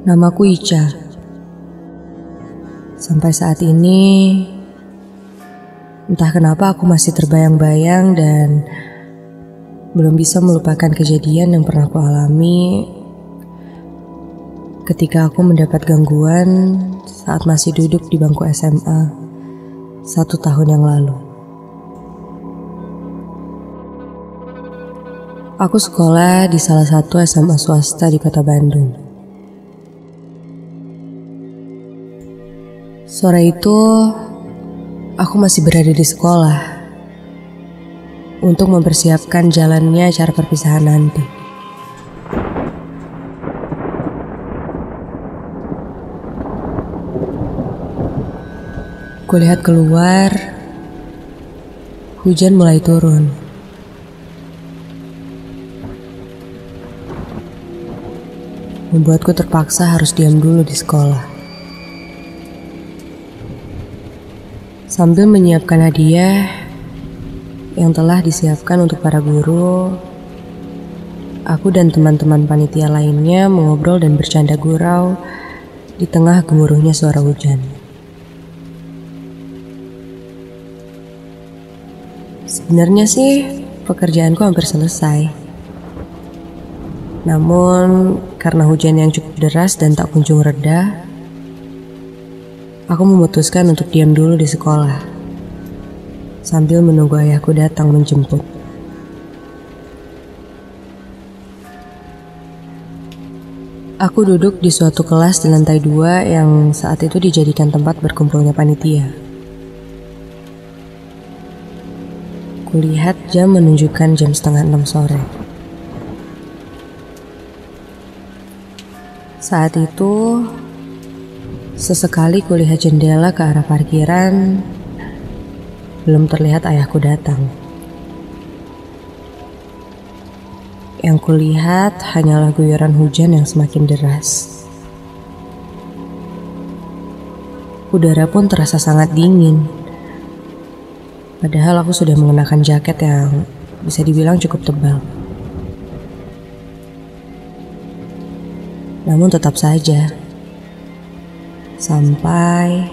Namaku Ica. Sampai saat ini, entah kenapa aku masih terbayang-bayang dan belum bisa melupakan kejadian yang pernah aku alami ketika aku mendapat gangguan saat masih duduk di bangku SMA 1 tahun yang lalu. Aku sekolah di salah satu SMA swasta di kota Bandung. Sore itu, aku masih berada di sekolah untuk mempersiapkan jalannya acara perpisahan nanti. Kulihat keluar, hujan mulai turun. Membuatku terpaksa harus diam dulu di sekolah. Sambil menyiapkan hadiah yang telah disiapkan untuk para guru, aku dan teman-teman panitia lainnya mengobrol dan bercanda gurau di tengah gemuruhnya suara hujan. Sebenarnya sih pekerjaanku hampir selesai. Namun karena hujan yang cukup deras dan tak kunjung reda, aku memutuskan untuk diam dulu di sekolah sambil menunggu ayahku datang menjemput. Aku duduk di suatu kelas di lantai 2 yang saat itu dijadikan tempat berkumpulnya panitia. Kulihat jam menunjukkan jam 5:30 sore. Saat itu, sesekali kulihat jendela ke arah parkiran, belum terlihat ayahku datang. Yang kulihat hanyalah guyuran hujan yang semakin deras. Udara pun terasa sangat dingin. Padahal aku sudah mengenakan jaket yang bisa dibilang cukup tebal. Namun tetap saja, sampai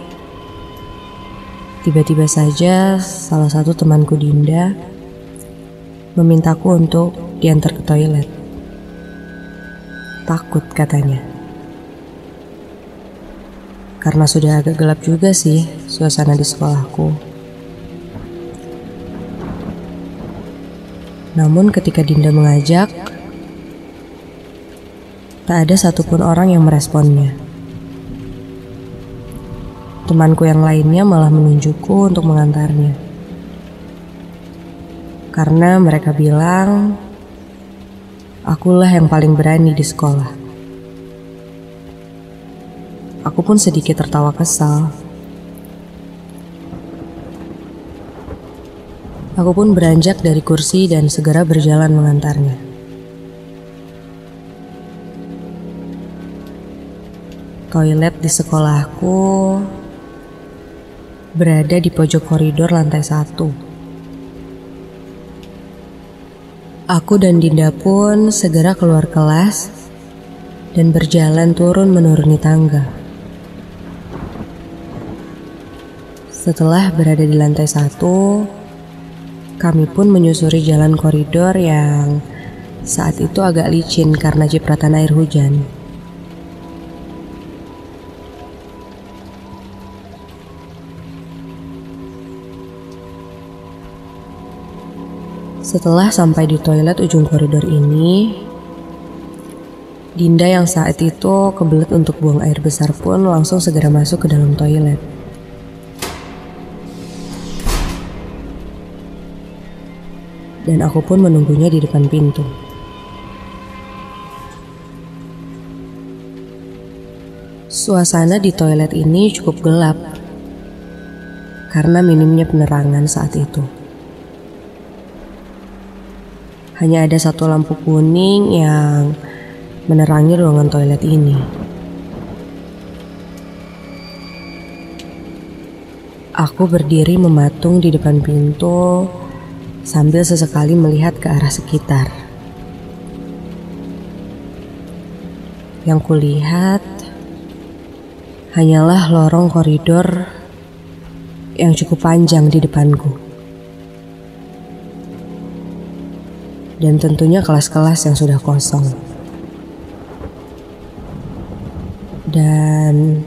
tiba-tiba saja salah satu temanku Dinda memintaku untuk diantar ke toilet. Takut katanya. Karena sudah agak gelap juga sih suasana di sekolahku. Namun ketika Dinda mengajak, tak ada satupun orang yang meresponnya. Temanku yang lainnya malah menunjukku untuk mengantarnya. Karena mereka bilang, akulah yang paling berani di sekolah. Aku pun sedikit tertawa kesal. Aku pun beranjak dari kursi dan segera berjalan mengantarnya. Toilet di sekolahku berada di pojok koridor lantai 1. Aku dan Dinda pun segera keluar kelas dan berjalan turun menuruni tangga. Setelah berada di lantai 1, kami pun menyusuri jalan koridor yang saat itu agak licin karena cipratan air hujan. Setelah sampai di toilet ujung koridor ini, Dinda yang saat itu kebelet untuk buang air besar pun langsung segera masuk ke dalam toilet. Dan aku pun menunggunya di depan pintu. Suasana di toilet ini cukup gelap. karena minimnya penerangan saat itu. Hanya ada satu lampu kuning yang menerangi ruangan toilet ini. Aku berdiri mematung di depan pintu sambil sesekali melihat ke arah sekitar. Yang kulihat hanyalah lorong koridor yang cukup panjang di depanku. Dan tentunya kelas-kelas yang sudah kosong. Dan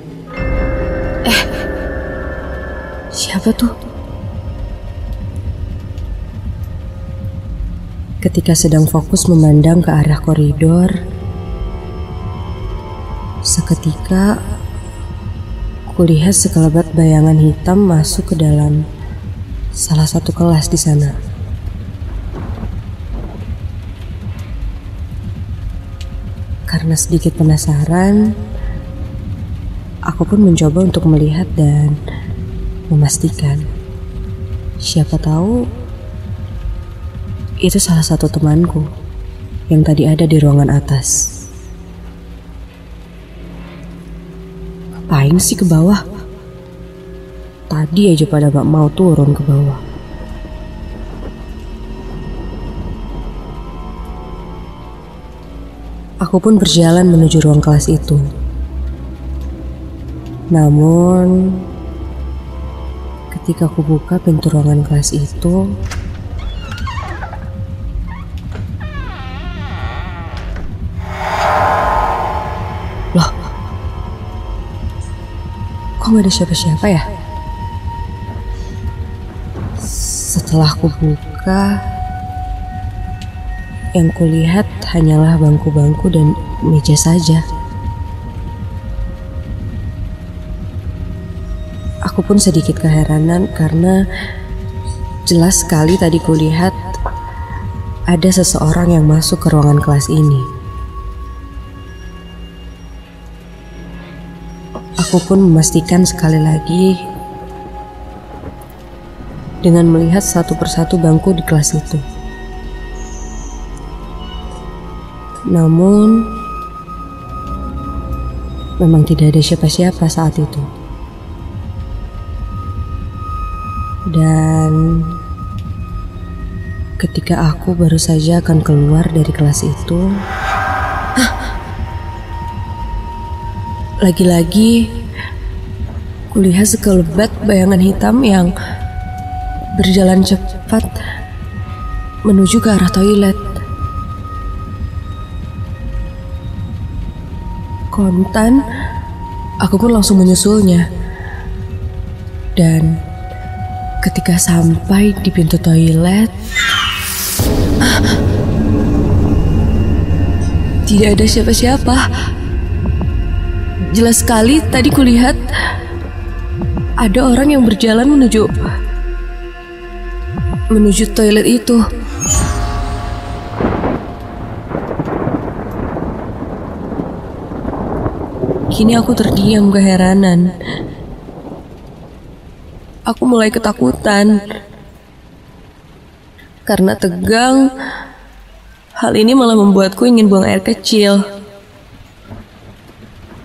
siapa tuh? Ketika sedang fokus memandang ke arah koridor, seketika kulihat sekelebat bayangan hitam masuk ke dalam salah satu kelas di sana. Karena sedikit penasaran, aku pun mencoba untuk melihat dan memastikan. Siapa tahu itu salah satu temanku yang tadi ada di ruangan atas. Ngapain sih ke bawah? Tadi aja pada gak mau turun ke bawah. Aku pun berjalan menuju ruang kelas itu. Namun, ketika aku buka pintu ruangan kelas itu, loh, kok gak ada siapa-siapa ya? Setelah aku buka, yang kulihat hanyalah bangku-bangku dan meja saja. Aku pun sedikit keheranan karena jelas sekali tadi kulihat ada seseorang yang masuk ke ruangan kelas ini. Aku pun memastikan sekali lagi dengan melihat satu persatu bangku di kelas itu. Namun, memang tidak ada siapa-siapa saat itu. Dan ketika aku baru saja akan keluar dari kelas itu, lagi-lagi kulihat sekelebat bayangan hitam yang berjalan cepat menuju ke arah toilet. Kontan, aku pun langsung menyusulnya. Dan ketika sampai di pintu toilet, tidak ada siapa-siapa. Jelas sekali tadi kulihat ada orang yang berjalan menuju toilet itu. Kini aku terdiam keheranan. Aku mulai ketakutan. Karena tegang, hal ini malah membuatku ingin buang air kecil.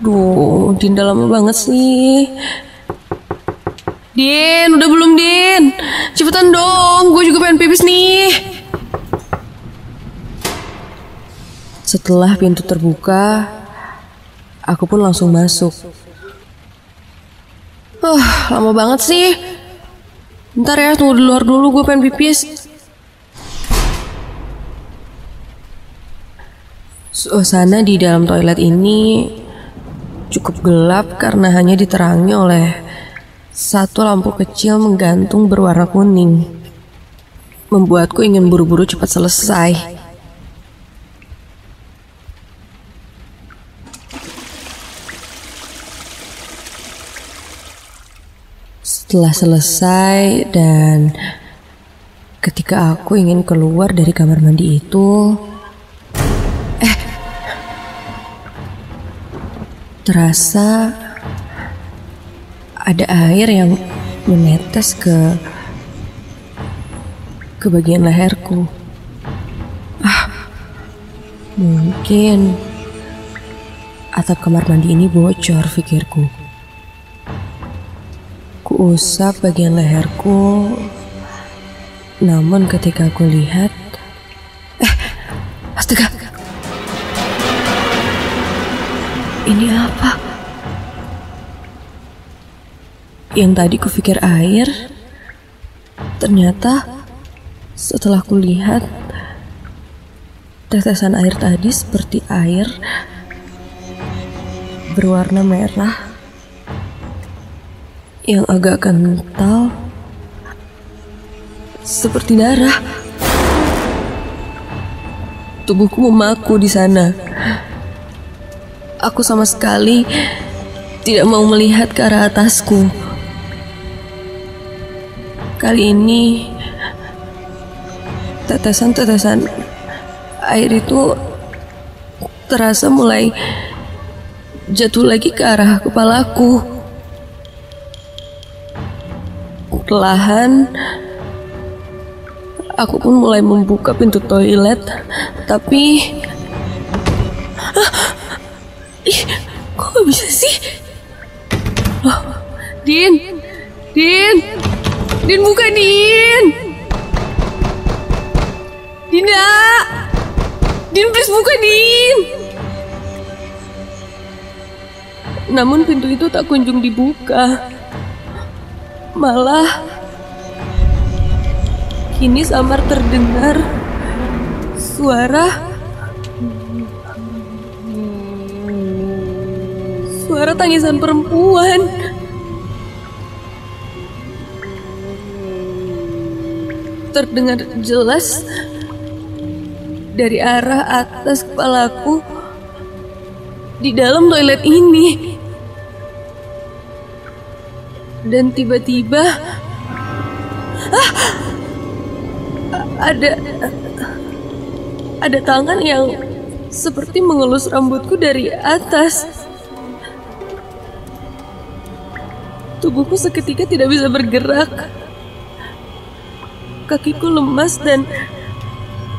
Duh, Dinda lama banget sih. Din, udah belum Din? Cepetan dong, gue juga pengen pipis nih. Setelah pintu terbuka, aku pun langsung masuk. Lama banget sih. Bentar ya, tunggu di luar dulu, gue pengen pipis. Suasana di dalam toilet ini cukup gelap karena hanya diterangi oleh satu lampu kecil menggantung berwarna kuning. Membuatku ingin buru-buru cepat selesai. Setelah selesai dan ketika aku ingin keluar dari kamar mandi itu, terasa ada air yang menetes ke bagian leherku. Mungkin atap kamar mandi ini bocor, pikirku. Kuusap bagian leherku, namun ketika aku lihat, astaga, ini apa? Yang tadi kupikir air, ternyata setelah kulihat, tetesan air tadi seperti air berwarna merah yang agak kental, seperti darah. Tubuhku memaku di sana. Aku sama sekali tidak mau melihat ke arah atasku. Kali ini tetesan-tetesan air itu terasa mulai jatuh lagi ke arah kepalaku. Perlahan aku pun mulai membuka pintu toilet, tapi kok gak bisa sih? Oh, Din, buka Din, Dinda, Din please buka Din. Namun pintu itu tak kunjung dibuka. Malah kini samar terdengar suara tangisan perempuan. Terdengar jelas dari arah atas kepalaku di dalam toilet ini. Dan tiba-tiba ada tangan yang seperti mengelus rambutku dari atas. Tubuhku seketika tidak bisa bergerak. Kakiku lemas dan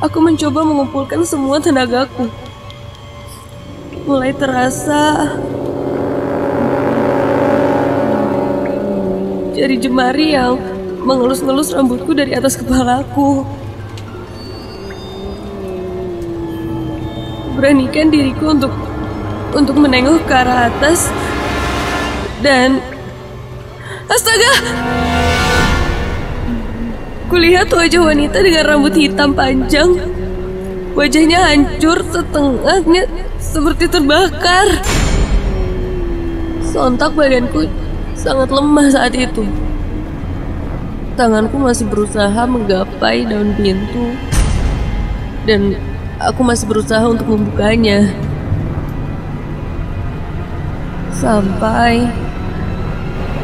aku mencoba mengumpulkan semua tenagaku. Mulai terasa jari jemari yang mengelus-ngelus rambutku dari atas kepalaku. Beranikan diriku untuk menengok ke arah atas dan astaga! Kulihat wajah wanita dengan rambut hitam panjang. Wajahnya hancur setengahnya seperti terbakar. Sontak badanku sangat lemah saat itu. Tanganku masih berusaha menggapai daun pintu dan aku masih berusaha untuk membukanya. Sampai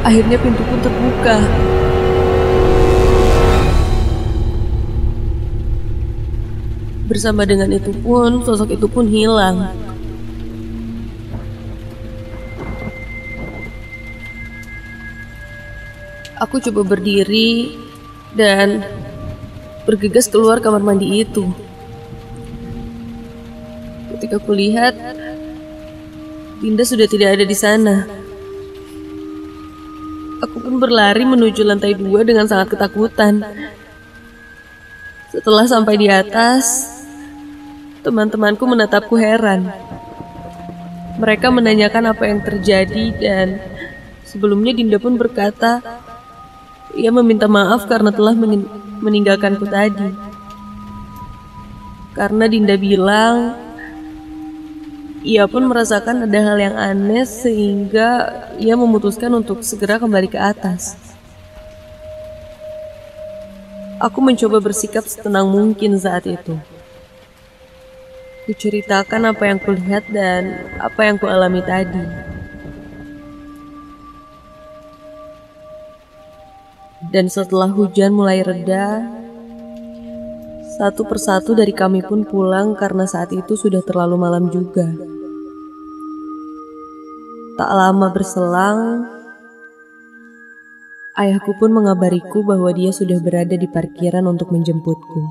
akhirnya pintu pun terbuka. Bersama dengan itu pun, sosok itu pun hilang. Aku coba berdiri dan bergegas keluar kamar mandi itu. Ketika kulihat, Dinda sudah tidak ada di sana. Aku pun berlari menuju lantai 2 dengan sangat ketakutan. Setelah sampai di atas, teman-temanku menatapku heran. Mereka menanyakan apa yang terjadi dan sebelumnya Dinda pun berkata, ia meminta maaf karena telah meninggalkanku tadi. Karena Dinda bilang, ia pun merasakan ada hal yang aneh sehingga ia memutuskan untuk segera kembali ke atas. Aku mencoba bersikap setenang mungkin saat itu. Kuceritakan apa yang kulihat dan apa yang kualami tadi. Dan setelah hujan mulai reda, satu persatu dari kami pun pulang karena saat itu sudah terlalu malam juga. Tak lama berselang, Ayahku pun mengabariku bahwa dia sudah berada di parkiran untuk menjemputku.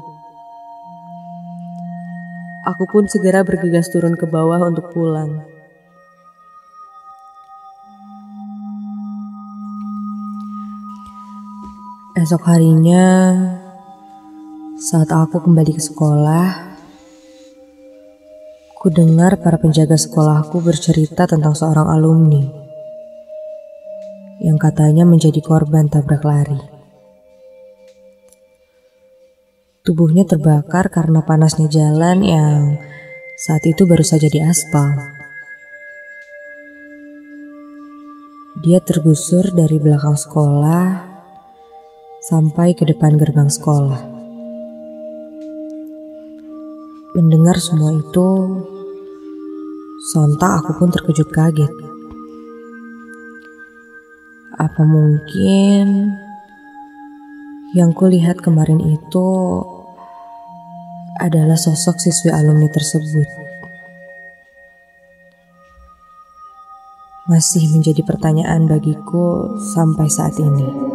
Aku pun segera bergegas turun ke bawah untuk pulang. Esok harinya, saat aku kembali ke sekolah, ku dengar para penjaga sekolahku bercerita tentang seorang alumni yang katanya menjadi korban tabrak lari. Tubuhnya terbakar karena panasnya jalan yang saat itu baru saja diaspal. Dia tergusur dari belakang sekolah sampai ke depan gerbang sekolah. Mendengar semua itu, sontak aku pun terkejut kaget. Apa mungkin yang kulihat kemarin itu adalah sosok siswi alumni tersebut? Masih menjadi pertanyaan bagiku sampai saat ini.